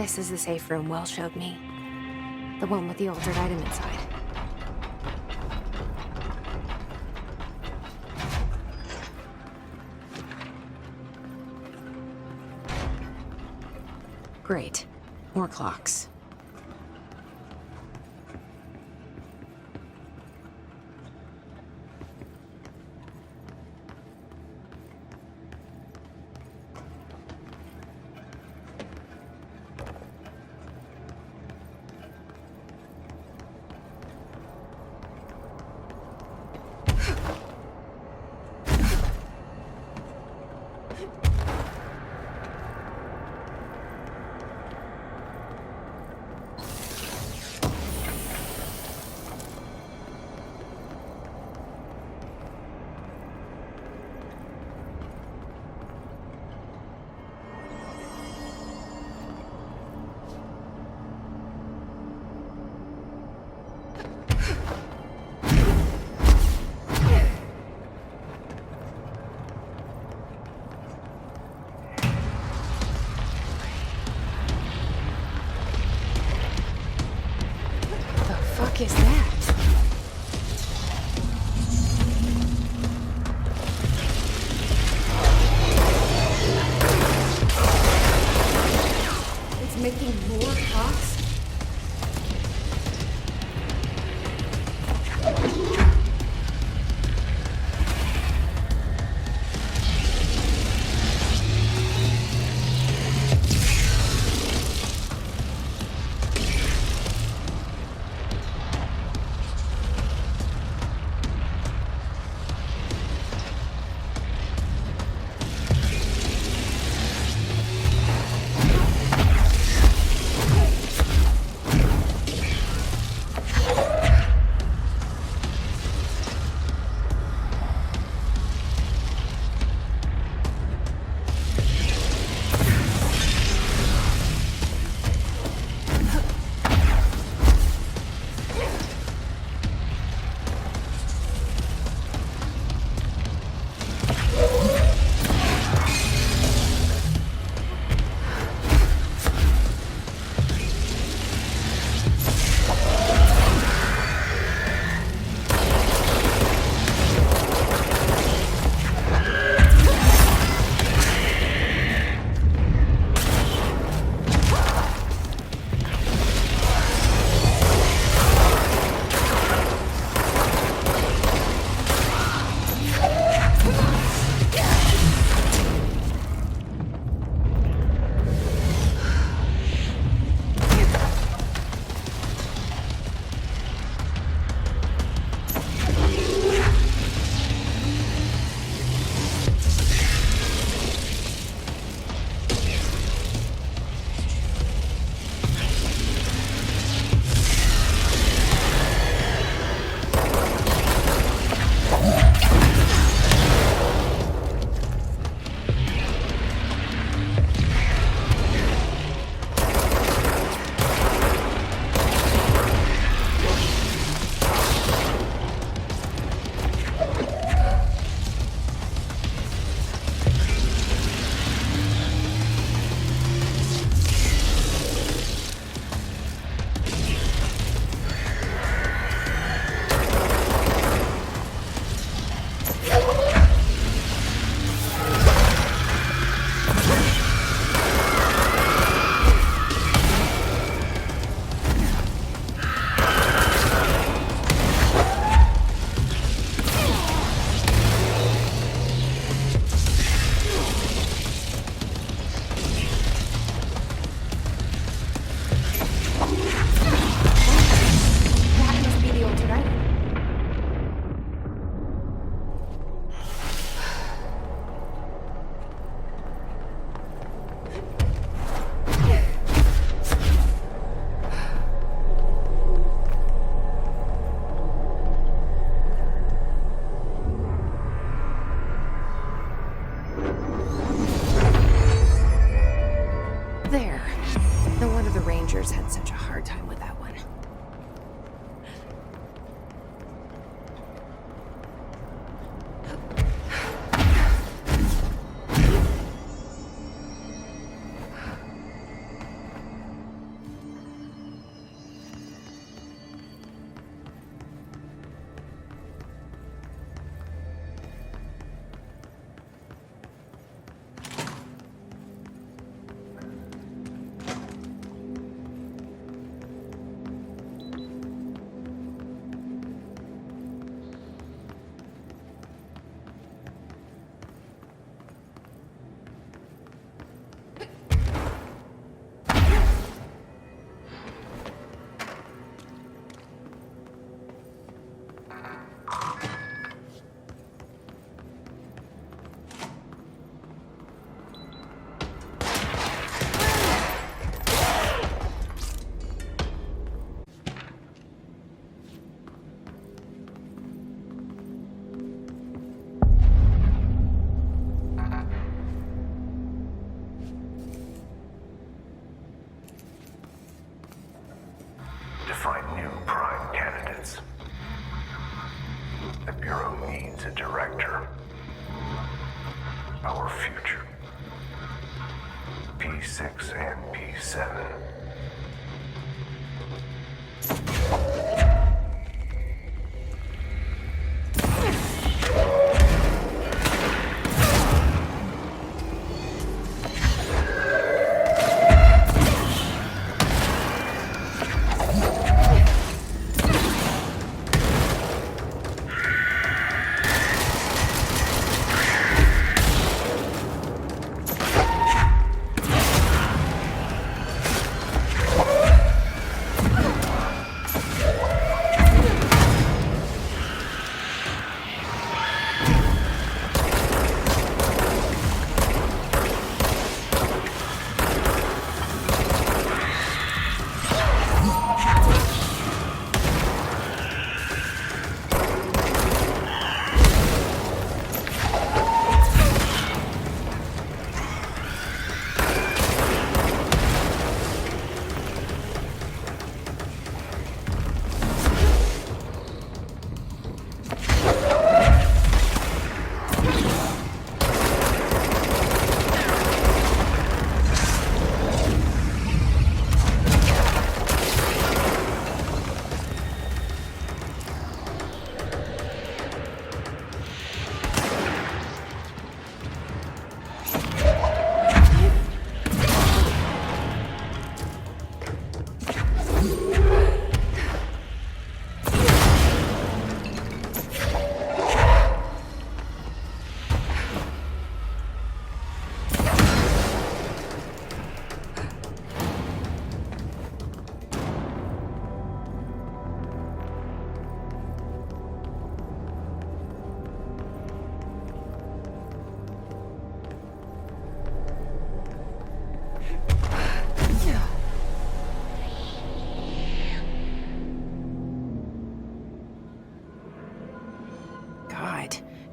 This is the safe room Will showed me. The one with the altered item inside. Great. More clocks. What is that? It's making more clocks? Had such a hard time with that one. to find new prime candidates. The Bureau needs a director. Our future. P6 and P7.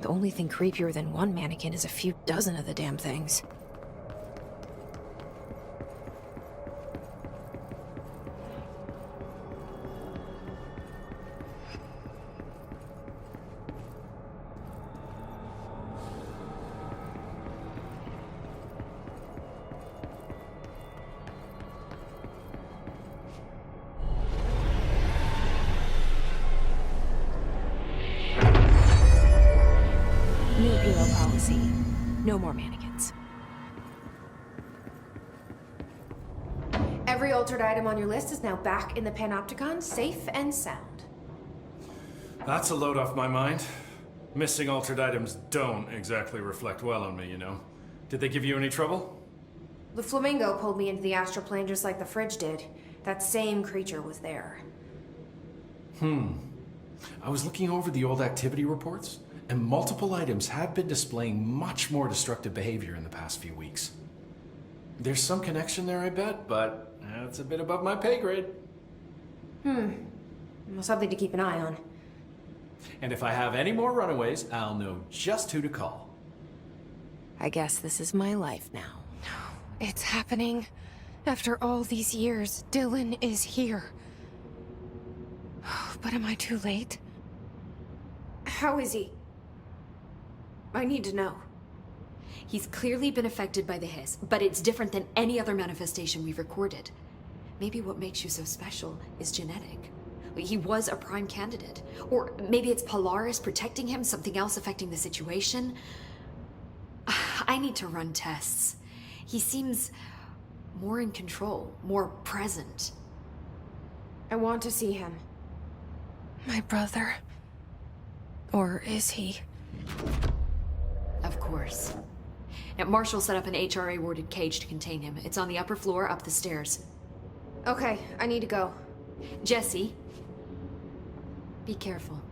The only thing creepier than one mannequin is a few dozen of the damn things. No more mannequins. Every altered item on your list is now back in the Panopticon, safe and sound. That's a load off my mind. Missing altered items don't exactly reflect well on me, you know. Did they give you any trouble? The flamingo pulled me into the astral plane just like the fridge did. That same creature was there. I was looking over the old activity reports, and multiple items have been displaying much more destructive behavior in the past few weeks. There's some connection there, I bet, but that's a bit above my pay grade. Well, something to keep an eye on. And if I have any more runaways, I'll know just who to call. I guess this is my life now. It's happening. After all these years, Dylan is here. But am I too late? How is he? I need to know. He's clearly been affected by the hiss, but it's different than any other manifestation we've recorded. Maybe what makes you so special is genetic. He was a prime candidate. Or maybe it's Polaris protecting him, something else affecting the situation. I need to run tests. He seems more in control, more present. I want to see him. My brother? Or is he? Of course. Now, Marshall set up an HRA-warded cage to contain him. It's on the upper floor, up the stairs. Okay, I need to go. Jesse, be careful.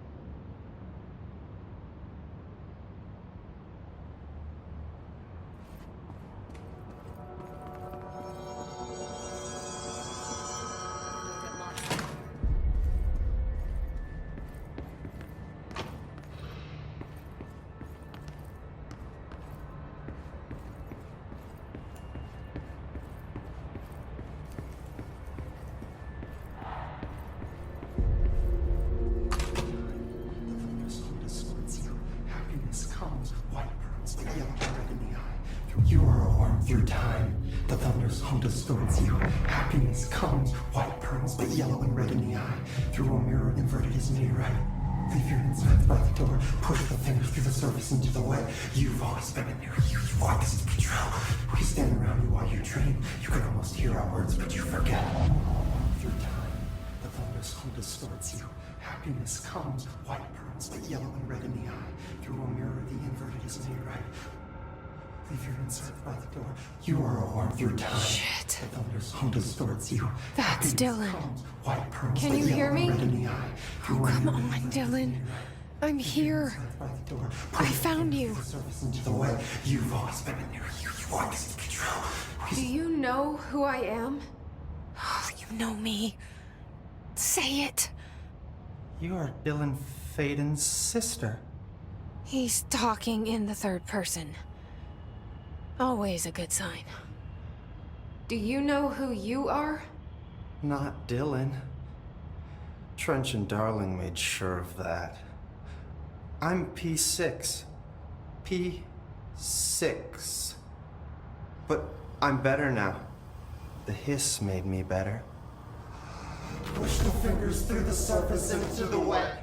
thunder's home distorts you. Happiness comes, white pearls, but yellow and red in the eye. Through a mirror inverted is me right. Leave your insides by the door. Push the fingers through the surface into the way. You've always been in there. You walk as the control. We stand around you while you dream. You can almost hear our words, but you forget. Through time, the thunder's home distorts you. Happiness comes, white pearls, but yellow and red in the eye. Through a mirror, the inverted is me right. Leave your insides by the door. You are a worm through time. Shit. The thunder's home distorts you. That's Happiness Dylan. comes, white pearls, Can but you yellow hear and me? red in the eye. Through a Come mirror, on, the inverted is Dylan. me right. I'm here. I found you. The way you've always been in there. You walk as the control. Do you know who I am? Oh, you know me. Say it. You are Dylan Faden's sister. He's talking in the third person. Always a good sign. Do you know who you are? Not Dylan. Trench and Darling made sure of that. I'm P6. P6. But I'm better now. The hiss made me better. Push the fingers through the surface into the wet.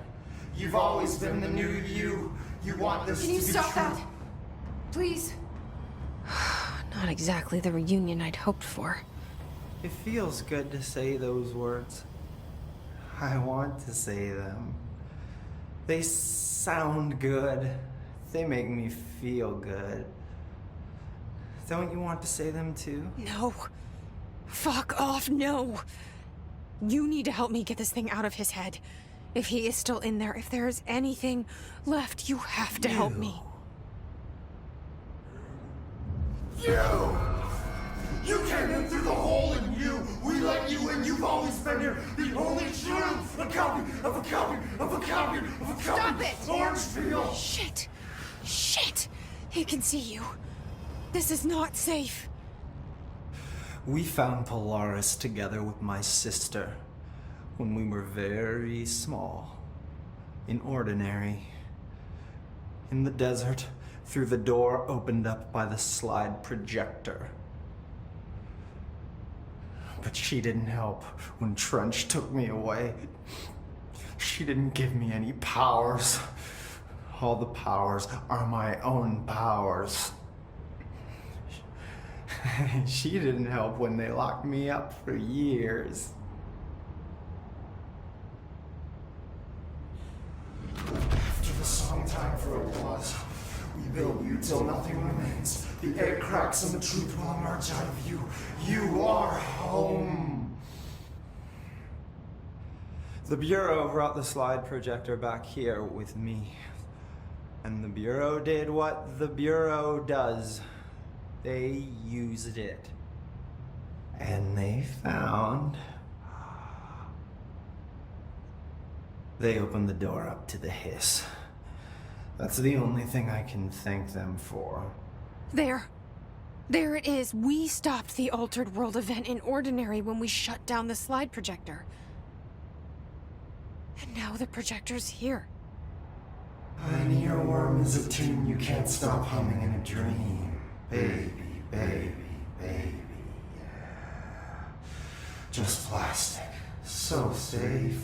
You've always been the new you. You want this Can you to be stop true. that? Please. Not exactly the reunion I'd hoped for. It feels good to say those words. I want to say them. They sound good. They make me feel good. Don't you want to say them too? No. Fuck off, no. You need to help me get this thing out of his head. If he is still in there, if there is anything left, you have to help me. You came in through the hole in you. We let you in. You've always been here. The only truth. A copy of a copy of a copy of a copy. Stop it! Orange peel. Shit. Shit. He can see you. This is not safe. We found Polaris together with my sister when we were very small, in Ordinary, in the desert, through the door opened up by the slide projector. But she didn't help when Trench took me away. She didn't give me any powers. All the powers are my own powers. She didn't help when they locked me up for years. After the song time for applause, we build you till nothing remains. The egg cracks and the truth will emerge out of you. You are home. The Bureau brought the slide projector back here with me. And the Bureau did what the Bureau does. They used it. And they found... They opened the door up to the hiss. That's the only thing I can thank them for. There. There it is. We stopped the Altered World event in Ordinary when we shut down the slide projector. And now the projector's here. An earworm is a tune you can't stop humming in a dream. Baby, baby, baby, yeah. Just plastic. So safe.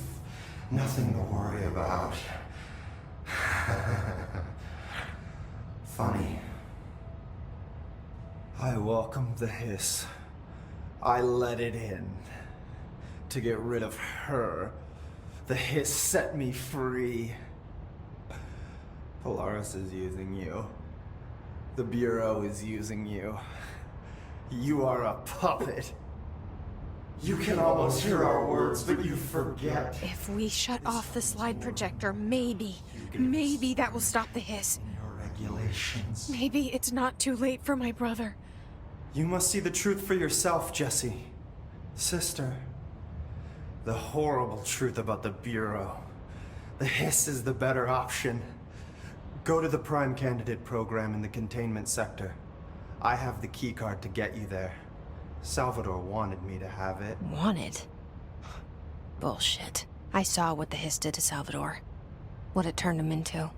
Nothing to worry about. Funny. I welcomed the hiss. I let it in. To get rid of her. The hiss set me free. Polaris is using you. The Bureau is using you. You are a puppet. You can almost hear our words, but you forget. If we shut off the slide projector, maybe that will stop the hiss. Your regulations. Maybe it's not too late for my brother. You must see the truth for yourself, Jesse. Sister. The horrible truth about the Bureau. The hiss is the better option. Go to the Prime Candidate program in the containment sector. I have the keycard to get you there. Salvador wanted me to have it. Wanted? Bullshit. I saw what the hiss did to Salvador. What it turned him into.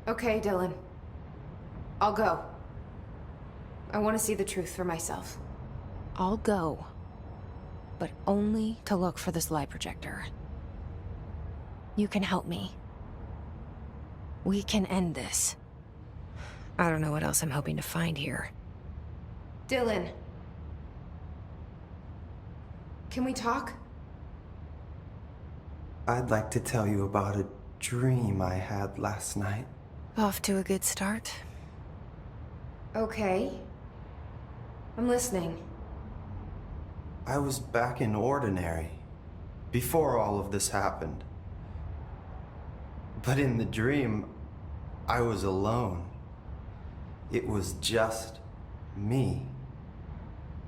Okay, Dylan. I'll go. I want to see the truth for myself. I'll go. But only to look for this light projector. You can help me. We can end this. I don't know what else I'm hoping to find here. Dylan. Can we talk? I'd like to tell you about a dream I had last night. Off to a good start. Okay. I'm listening. I was back in Ordinary, before all of this happened. But in the dream, I was alone. It was just me.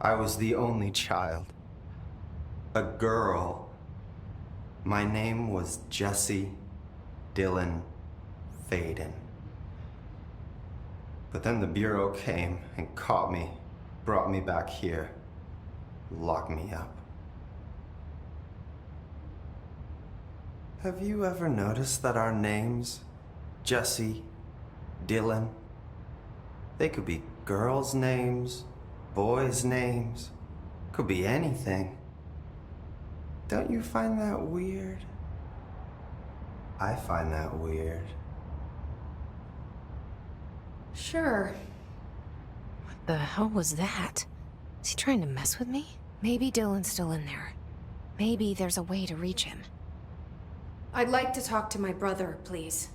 I was the only child. A girl. My name was Jesse Dylan Faden. But then the Bureau came and caught me, brought me back here, locked me up. Have you ever noticed that our names, Jesse, Dylan, they could be girls' names, boys' names, could be anything. Don't you find that weird? I find that weird. Sure. What the hell was that? Is he trying to mess with me? Maybe Dylan's still in there. Maybe there's a way to reach him. I'd like to talk to my brother, please.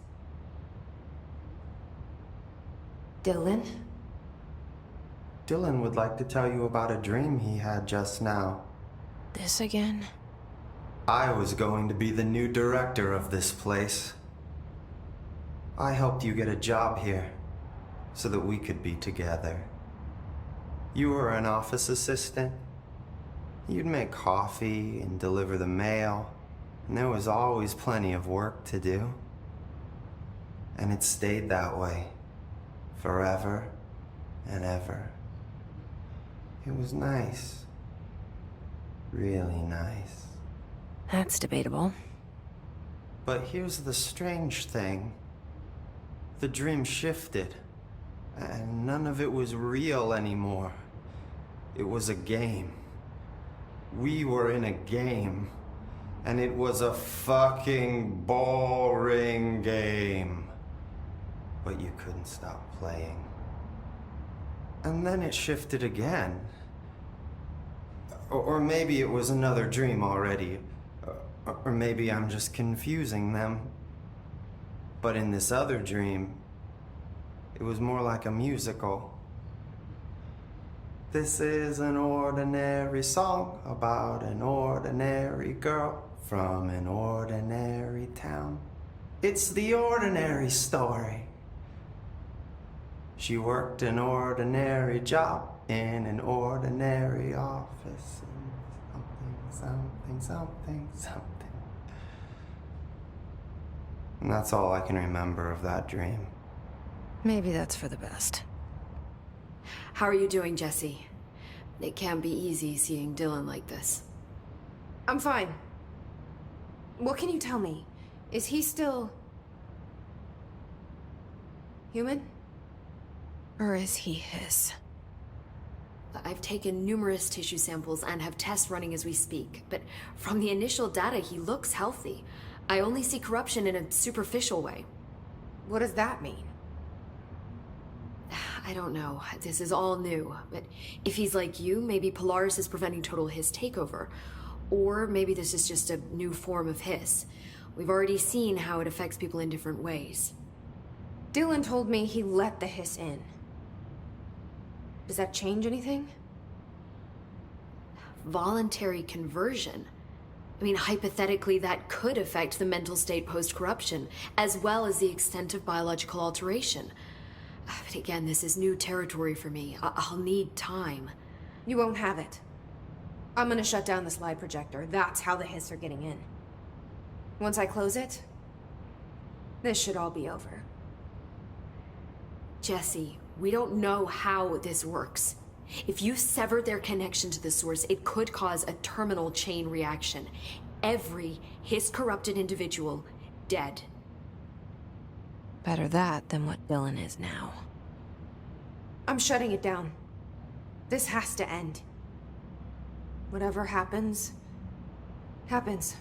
Dylan? Dylan would like to tell you about a dream he had just now. This again? I was going to be the new director of this place. I helped you get a job here so that we could be together. You were an office assistant. You'd make coffee and deliver the mail, and there was always plenty of work to do. And it stayed that way, forever and ever. It was nice. Really nice. That's debatable. But here's the strange thing. The dream shifted, and none of it was real anymore. It was a game. We were in a game, and it was a fucking boring game. But you couldn't stop playing. And then it shifted again. Or maybe it was another dream already. Or maybe I'm just confusing them. But in this other dream, it was more like a musical. This is an ordinary song about an ordinary girl from an ordinary town. It's the ordinary story. She worked an ordinary job in an ordinary office. Something. And that's all I can remember of that dream. Maybe that's for the best. How are you doing, Jesse? It can't be easy seeing Dylan like this. I'm fine. What can you tell me? Is he still... human? Or is he his? I've taken numerous tissue samples and have tests running as we speak, but from the initial data, he looks healthy. I only see corruption in a superficial way. What does that mean? I don't know. This is all new, but if he's like you, maybe Polaris is preventing total Hiss takeover. Or maybe this is just a new form of Hiss. We've already seen how it affects people in different ways. Dylan told me he let the hiss in. Does that change anything? Voluntary conversion. I mean, hypothetically, that could affect the mental state post-corruption, as well as the extent of biological alteration. But again, this is new territory for me. I'll need time. You won't have it. I'm gonna shut down the slide projector. That's how the hiss are getting in. Once I close it, this should all be over. Jesse, we don't know how this works. If you sever their connection to the source, it could cause a terminal chain reaction. Every Hiss-corrupted individual dead. Better that than what Dylan is now. I'm shutting it down. This has to end. Whatever happens, happens.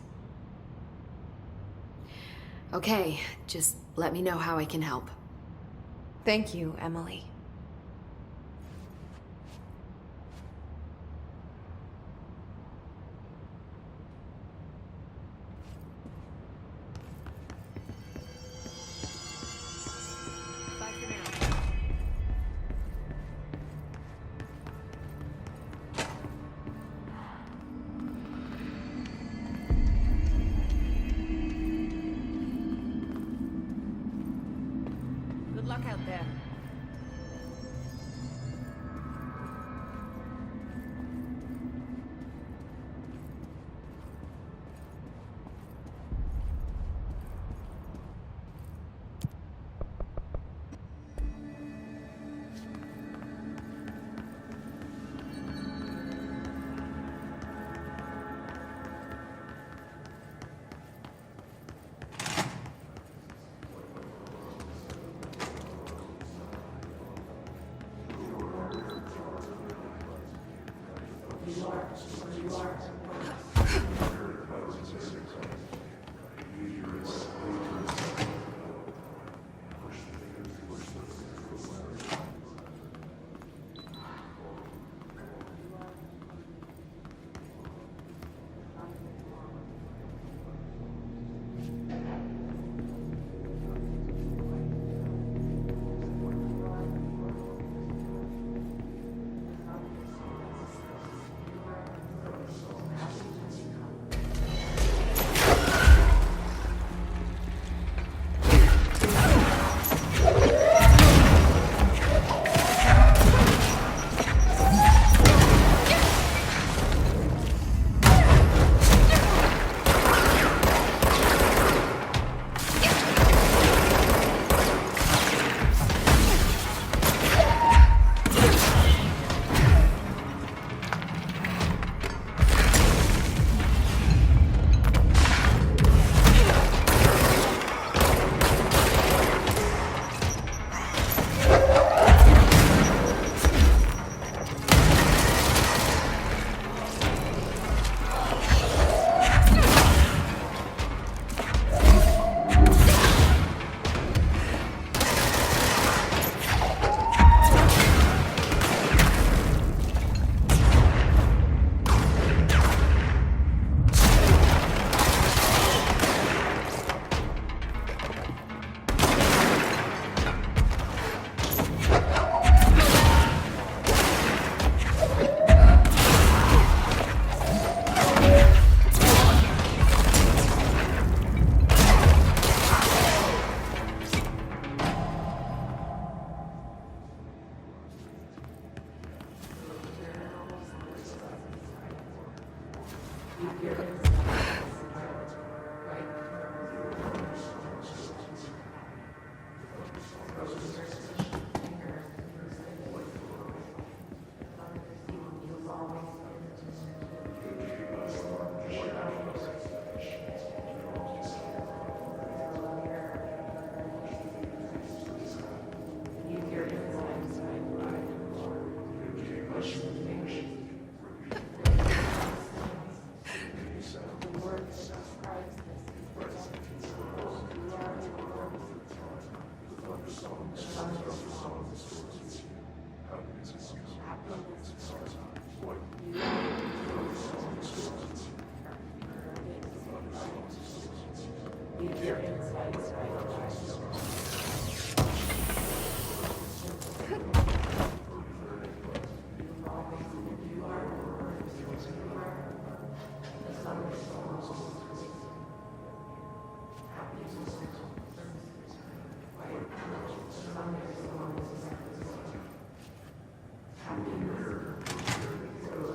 Okay, just let me know how I can help. Thank you, Emily. Good luck out there.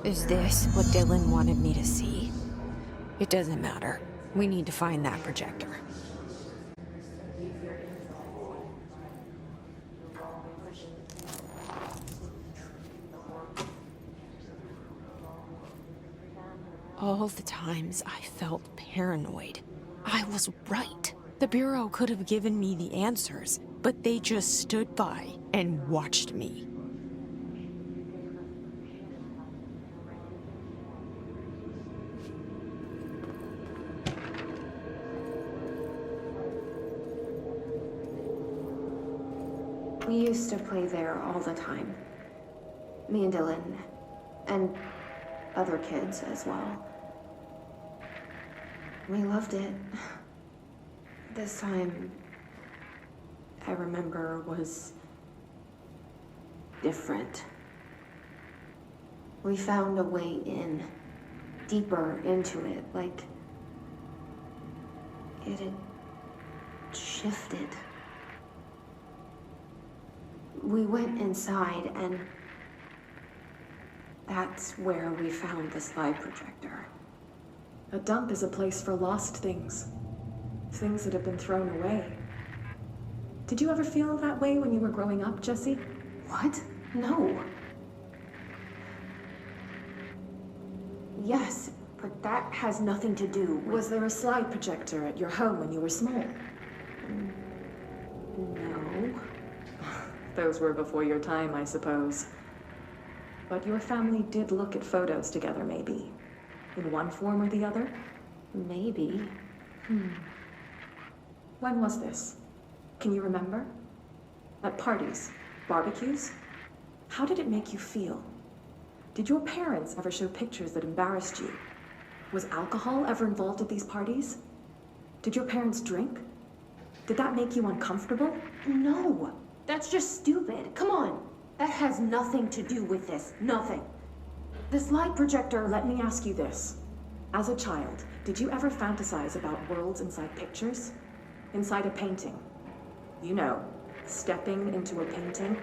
Is this what Dylan wanted me to see? It doesn't matter. We need to find that projector. All the times I felt paranoid, I was right. The Bureau could have given me the answers, but they just stood by and watched me. We used to play there all the time. Me and Dylan, and other kids as well. We loved it. This time, I remember, was different. We found a way in, deeper into it, like it had shifted. We went inside, and that's where we found the slide projector. A dump is a place for lost things. Things that have been thrown away. Did you ever feel that way when you were growing up, Jesse? What? No. Yes, but that has nothing to do with... Was there a slide projector at your home when you were small? No. Those were before your time, I suppose. But your family did look at photos together, maybe. In one form or the other? Maybe. When was this? Can you remember? At parties? Barbecues? How did it make you feel? Did your parents ever show pictures that embarrassed you? Was alcohol ever involved at these parties? Did your parents drink? Did that make you uncomfortable? No. That's just stupid. Come on. That has nothing to do with this. Nothing. The slide projector, let me ask you this. As a child, did you ever fantasize about worlds inside pictures? Inside a painting? You know, stepping into a painting,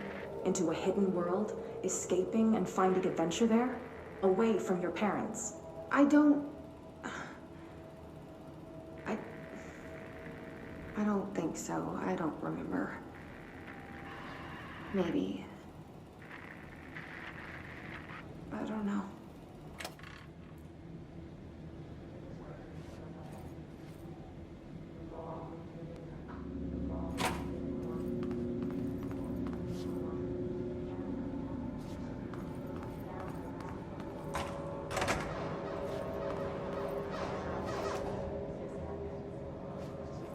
into a hidden world, escaping and finding adventure there, away from your parents. I don't think so. I don't remember. Maybe. I don't know.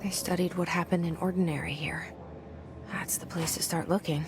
They studied what happened in Ordinary here. That's the place to start looking.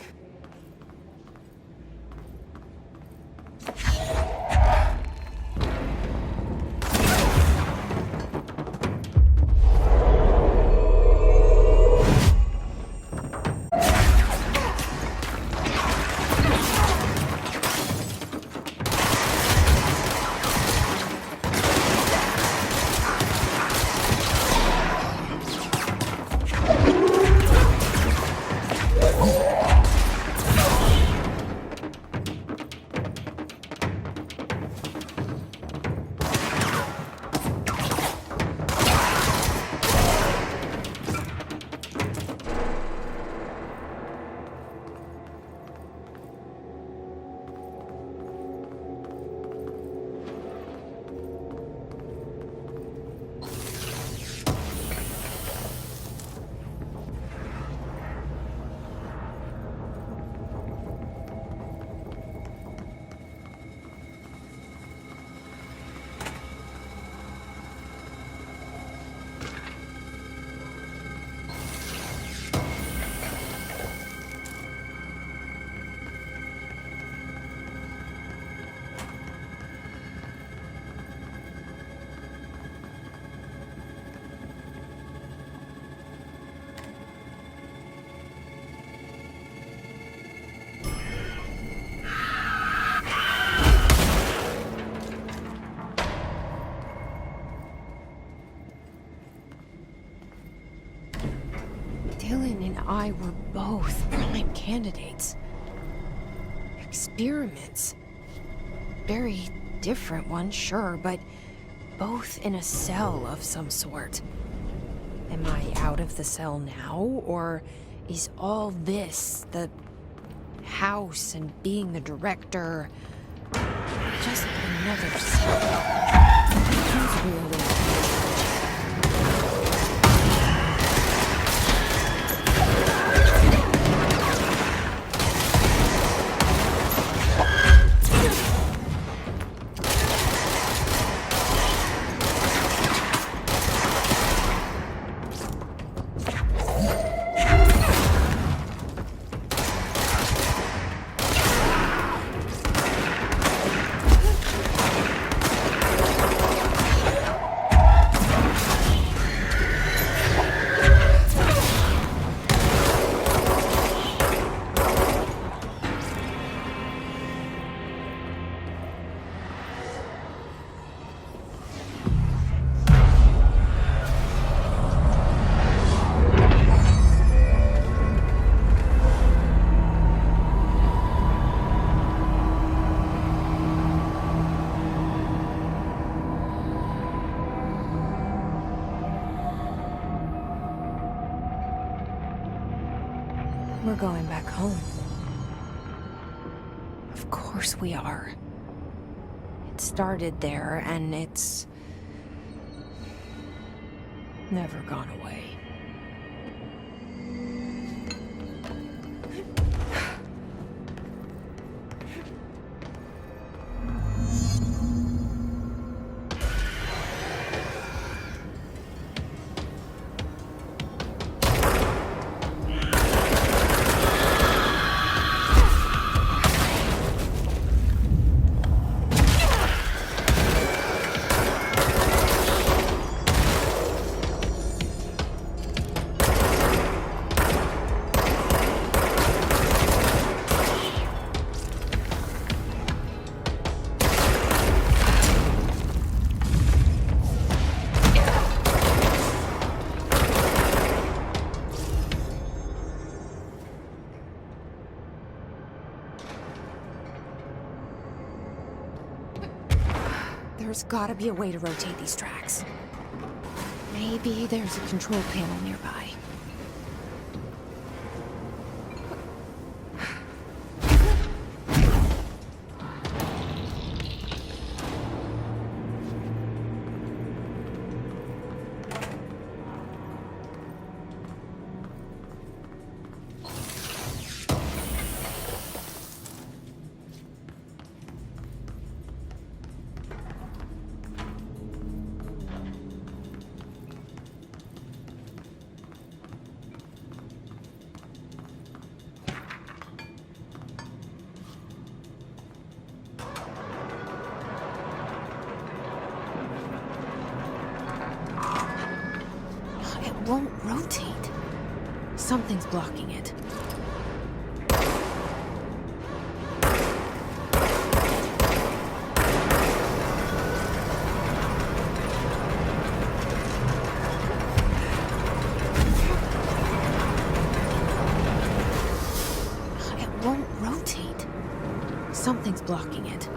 Dylan and I were both prime candidates. Experiments. Very different ones, sure, but both in a cell of some sort. Am I out of the cell now, or is all this, the house and being the director, just another cell? Who's really... We're going back home. Of course we are. It started there, and it's never gone away. There's gotta be a way to rotate these tracks. Maybe there's a control panel nearby. It won't rotate. Something's blocking it. It won't rotate. Something's blocking it.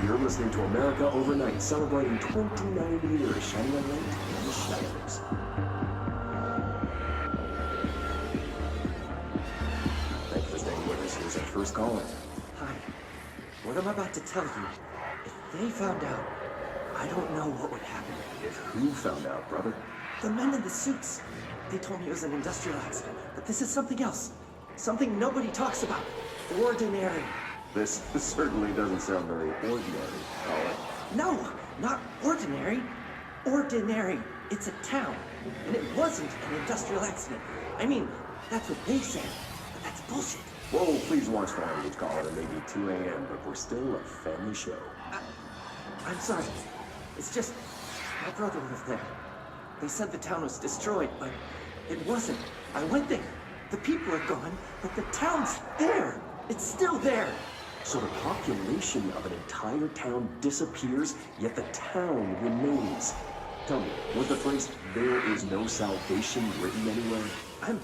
You're listening to America Overnight, celebrating 29 years, shining a light in the shadows. Thank you for staying with us. Here's our first caller. Hi. What I'm about to tell you, if they found out, I don't know what would happen. If who found out, brother? The men in the suits. They told me it was an industrial accident, but this is something else. Something nobody talks about. Ordinary. This certainly doesn't sound very ordinary, caller. No, not ordinary. Ordinary. It's a town. And it wasn't an industrial accident. I mean, that's what they said. But that's bullshit. Whoa, please watch the language, caller. It may be 2 a.m., but we're still a family show. I'm sorry. It's just, my brother lived there. They said the town was destroyed, but it wasn't. I went there. The people are gone, but the town's there. It's still there. So the population of an entire town disappears, yet the town remains. Tell me, was the phrase, "there is no salvation," written anywhere? I'm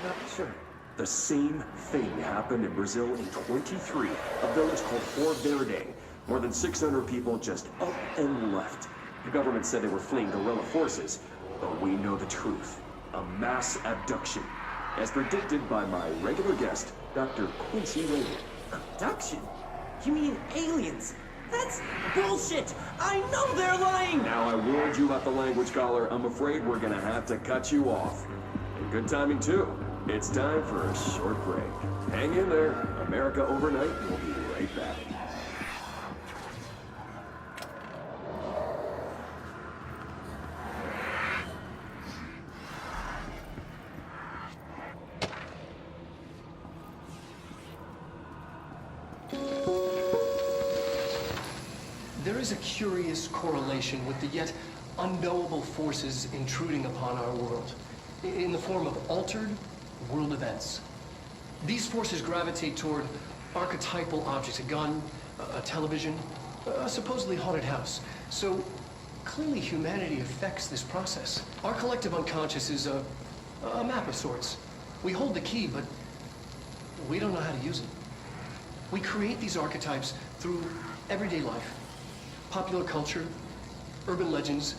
not sure. The same thing happened in Brazil in 23, a village called Por Verde. More than 600 people just up and left. The government said they were fleeing guerrilla forces, but we know the truth. A mass abduction, as predicted by my regular guest, Dr. Quincy Reagan. Abduction? You mean aliens? That's bullshit! I know they're lying! Now I warned you about the language, caller. I'm afraid we're gonna have to cut you off. And good timing, too. It's time for a short break. Hang in there. America Overnight will be right back. There is a curious correlation with the yet unknowable forces intruding upon our world, in the form of altered world events. These forces gravitate toward archetypal objects, a gun, a television, a supposedly haunted house. So clearly humanity affects this process. Our collective unconscious is a map of sorts. We hold the key, but we don't know how to use it. We create these archetypes through everyday life. Popular culture, urban legends,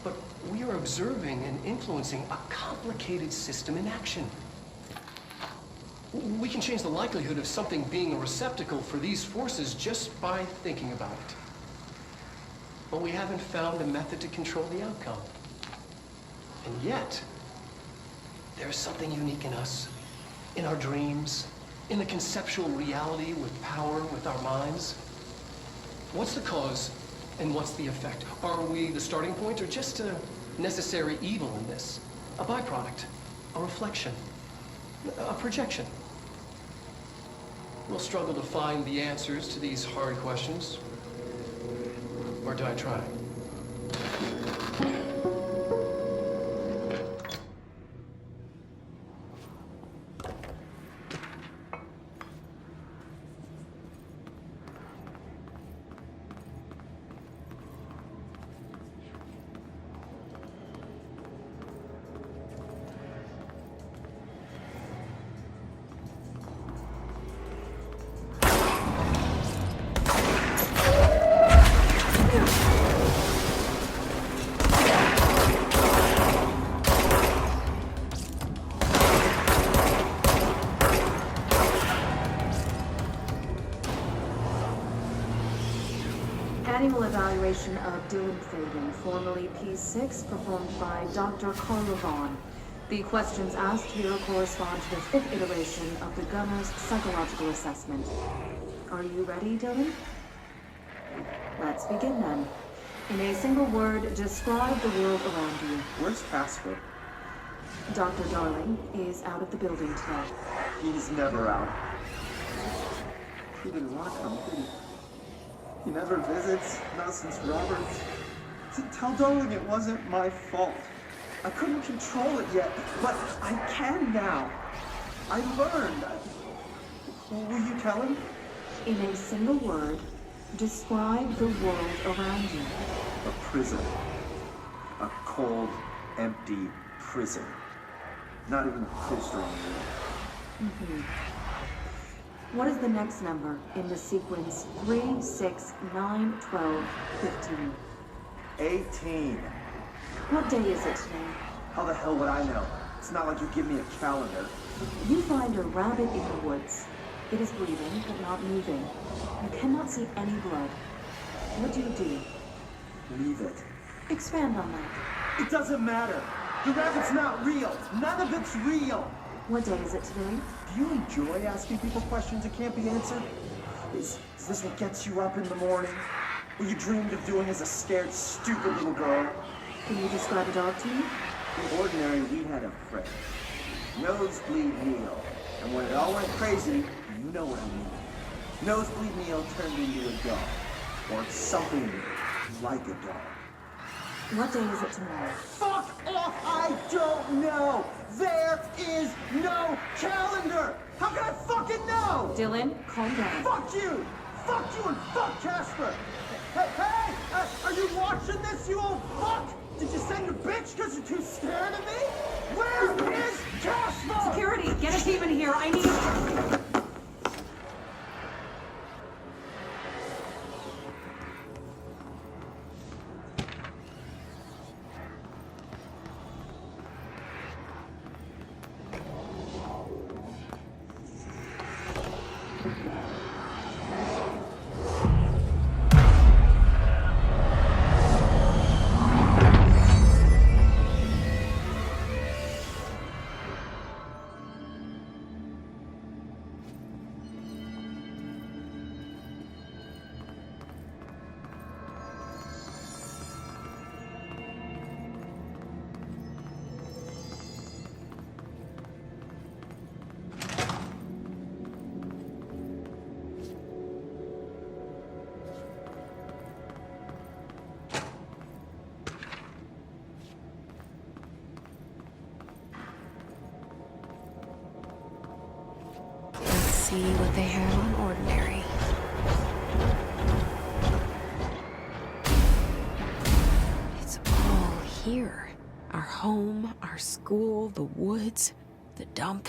but we are observing and influencing a complicated system in action. We can change the likelihood of something being a receptacle for these forces just by thinking about it. But we haven't found a method to control the outcome. And yet, there's something unique in us, in our dreams, in the conceptual reality with power with our minds. What's the cause and what's the effect? Are we the starting point or just a necessary evil in this? A byproduct, a reflection, a projection? We'll struggle to find the answers to these hard questions. Or do I try? Annual evaluation of Dylan Fagan, formerly P6, performed by Dr. Carla Vaughn. The questions asked here correspond to the 5th iteration of the Gunner's psychological assessment. Are you ready, Dylan? Let's begin then. In a single word, describe the world around you. Where's Casper? Dr. Darling is out of the building today. He's never out. He didn't want to come, did he? He never visits, not since Roberts. Tell Darling it wasn't my fault. I couldn't control it yet, but I can now. I learned. Will you tell him? In a single word, describe the world around you. A prison. A cold, empty prison. Not even a close strong word. What is the next number in the sequence 3, 6, 9, 12, 15? 18. What day is it today? How the hell would I know? It's not like you give me a calendar. You find a rabbit in the woods. It is breathing, but not moving. You cannot see any blood. What do you do? Leave it. Expand on that. It doesn't matter. The rabbit's not real. None of it's real. What day is it today? Do you enjoy asking people questions that can't be answered? Is this what gets you up in the morning? What you dreamed of doing as a scared, stupid little girl? Can you describe a dog to me? In ordinary, we had a friend. Nosebleed Neil. And when it all went crazy, you know what I mean. Nosebleed Neil turned into a dog. Or something like a dog. What day is it tomorrow? Fuck off! I don't know! There is no calendar! How can I fucking know? Dylan, calm down. Fuck you! Fuck you and fuck Casper! Hey! Are you watching this, you old fuck? Did you send your bitch because you're too scared of me? Where is Casper? Security, get a team in here. I need... See what they have on Ordinary. It's all here. Our home, our school, the woods, the dump.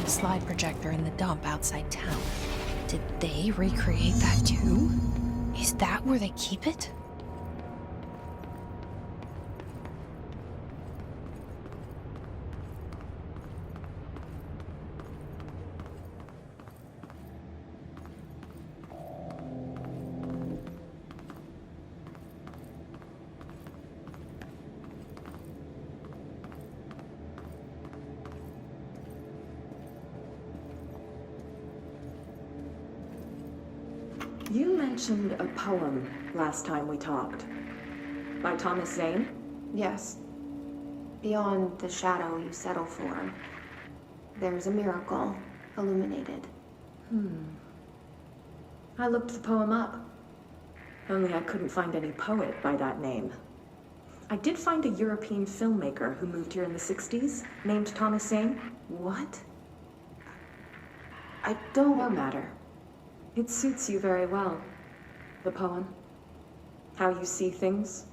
Slide projector in the dump outside town. Did they recreate that too? Is that where they keep it? You mentioned a poem last time we talked. By Thomas Zane? Yes. Beyond the shadow you settle for, there's a miracle illuminated. I looked the poem up. Only I couldn't find any poet by that name. I did find a European filmmaker who moved here in the 60s, named Thomas Zane. What? I don't know matter. It suits you very well. The poem. How you see things.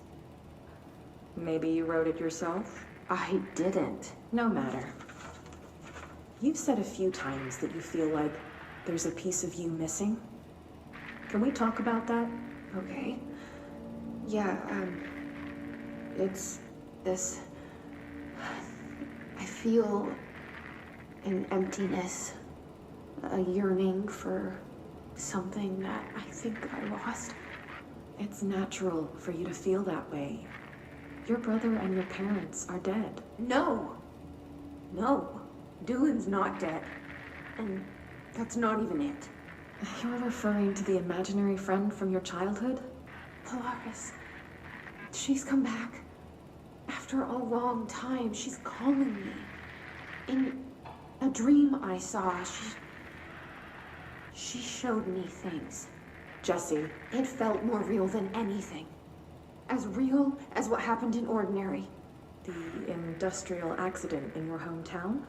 Maybe you wrote it yourself? I didn't. No matter. You've said a few times that you feel like there's a piece of you missing. Can we talk about that? Okay. Yeah, it's this... I feel an emptiness, a yearning for something that I think I lost. It's natural for you to feel that way. Your brother and your parents are dead. No! No. Dylan's not dead. And that's not even it. You're referring to the imaginary friend from your childhood? Polaris. She's come back. After a long time, she's calling me. In a dream I saw, she showed me things. Jesse. It felt more real than anything. As real as what happened in Ordinary. The industrial accident in your hometown?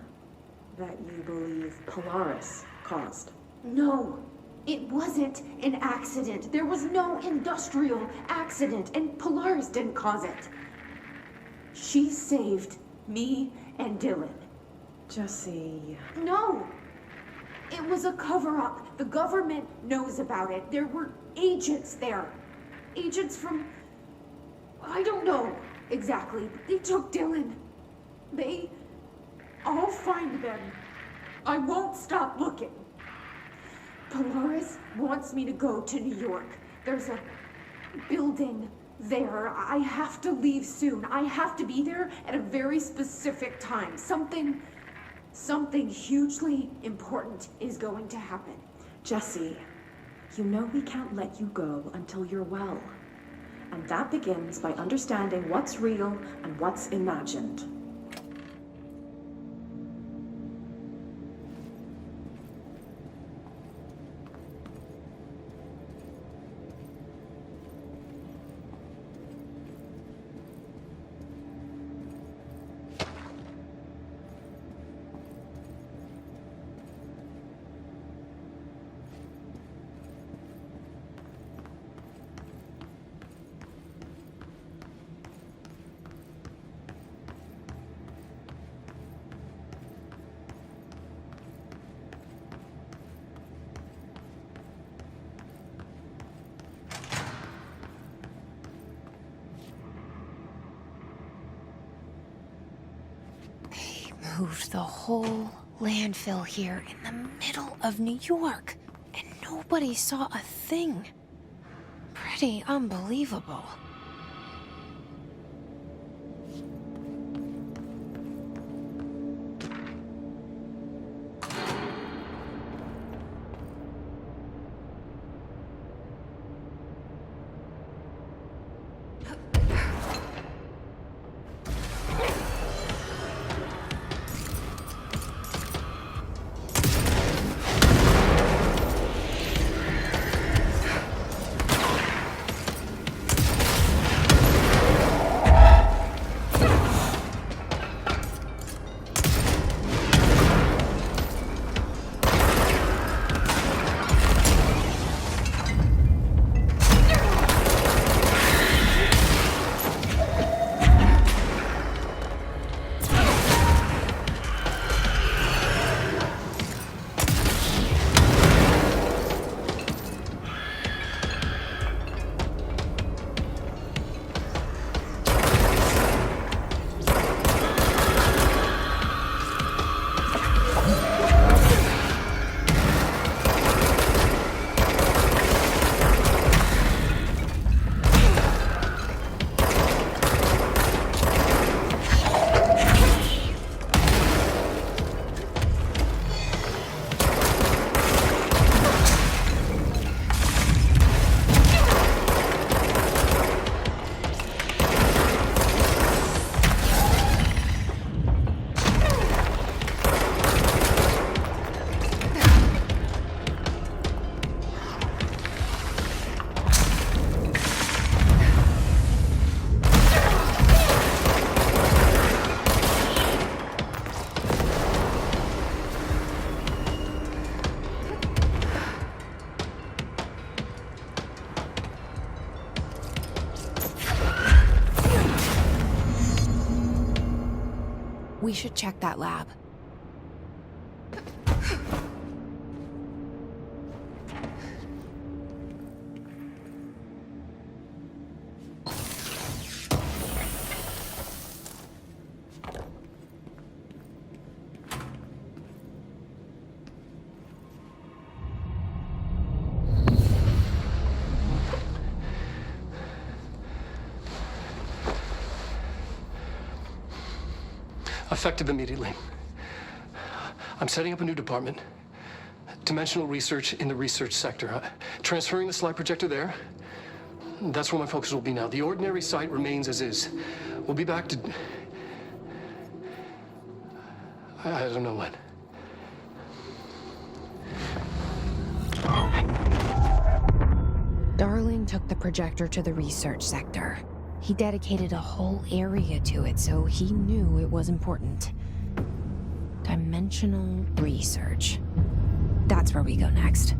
That you believe Polaris caused? No, it wasn't an accident. There was no industrial accident, and Polaris didn't cause it. She saved me and Dylan. Jesse... No! It was a cover-up. The government knows about it. There were agents there. Agents from... I don't know exactly, but they took Dylan. I'll find them. I won't stop looking. Polaris wants me to go to New York. There's a building there. I have to leave soon. I have to be there at a very specific time. Something hugely important is going to happen. Jesse, you know we can't let you go until you're well. And that begins by understanding what's real and what's imagined. Moved the whole landfill here in the middle of New York, and nobody saw a thing. Pretty unbelievable. We should check that lab. Effective immediately. I'm setting up a new department. Dimensional research in the research sector. Transferring the slide projector there. That's where my focus will be now. The ordinary site remains as is. We'll be back to... I don't know when. Darling took the projector to the research sector. He dedicated a whole area to it, so he knew it was important. Dimensional research. That's where we go next.